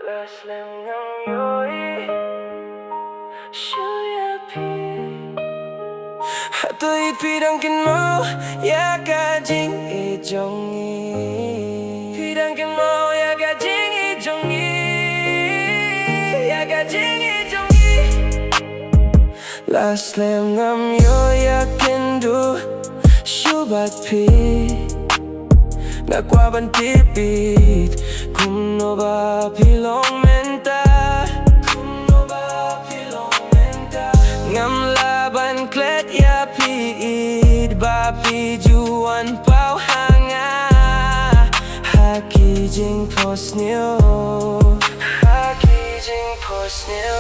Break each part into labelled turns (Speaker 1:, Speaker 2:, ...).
Speaker 1: Slim ngắm yoi Shuya pi Hatoy pidangkin mo Yakajing ijongi Pidangkin mo yakajing ijongi Yakajing ijongi La slim ngắm yoi yakindu Shubat pi Nakwaban tipit Kuno ba pilong menta Kuno ba pilong menta Ngam laban klet ya piid Ba pijuan pau hanga Haki jing pos niyo Haki jing pos niyo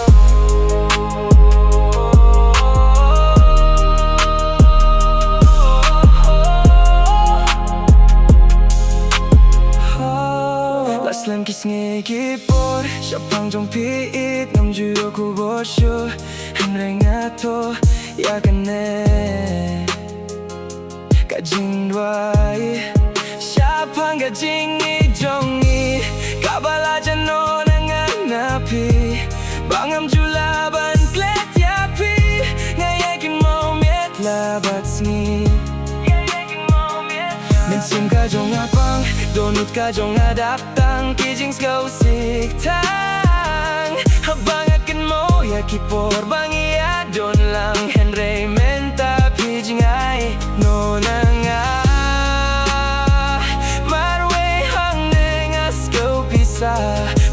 Speaker 1: Slim kis nghe kipor Siapang jong piit Ngam juyo ku bosyo Henry nga to Yakane Kajing dwai Siapang kajing ijongi Kabala jano nanganapi Bangam julaban klet yapi Ngayakin mo miet labat sngi Minsim ka jong apang Donut ka jong adaptang Kijings kau siktang Habang akin mo Yakipor bang iya Don lang Henry menta Pijing ay No na nga Marway hang nengas kau pisa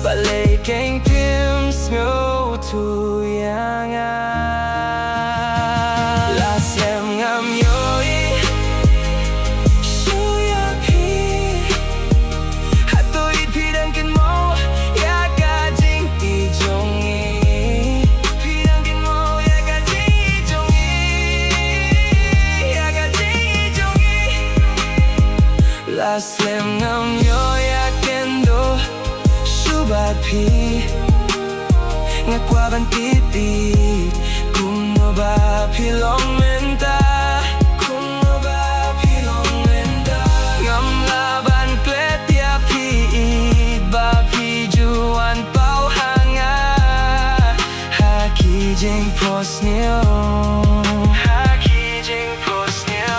Speaker 1: Balay keng pims Ngo tuyanga Lasem ngam yoi Slim ngam yo yakendo Shubat pi Ngakwaban tipi Kuno ba pilong menta Kuno ba pilong menta Ngam laban klet ya piid Ba pijuan pau hanga Haki jing pos niyo Haki jing pos niyo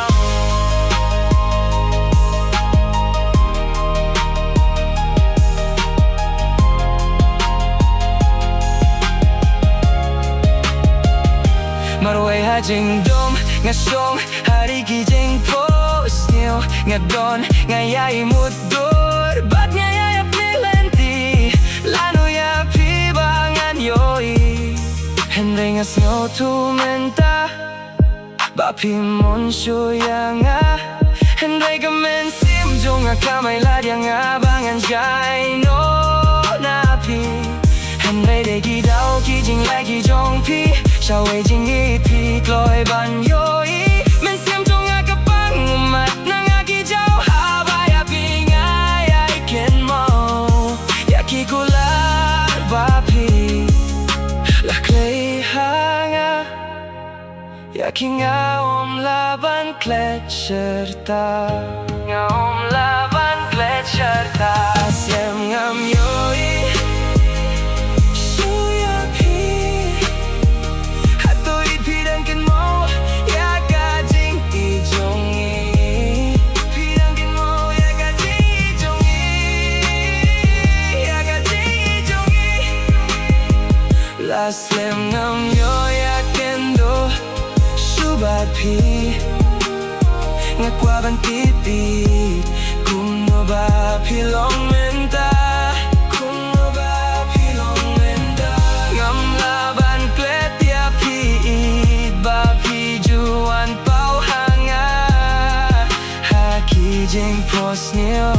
Speaker 1: Marway hajing dom Nga song hari kijing post niyo Nga don ngayay mudur Ba't ngayayap nilenti Lano ya pibangan yoi Henry ngas ngo tumenta Bapi monsyo ya nga Henry kamensim Jo nga kamay ladya nga bangan jay no napi Henry degi daw kijing lagi jong pi Siya way jing ipit loy ban yoi Men sim jong nga kapang umat Nang agijaw habay api ngay aiken mo Yaki kular bapi Laklay hanga Yaki nga laban klet syerta Nga laban klet syerta Asyam ngam yoi Slim ngam yo yakendo Shubat pi Ngakwaban tipi Kuno ba pilong menta Kuno ba pilong menta Ngam laban klet ya piid Ba pijuan pau hanga Haki jing pos niyo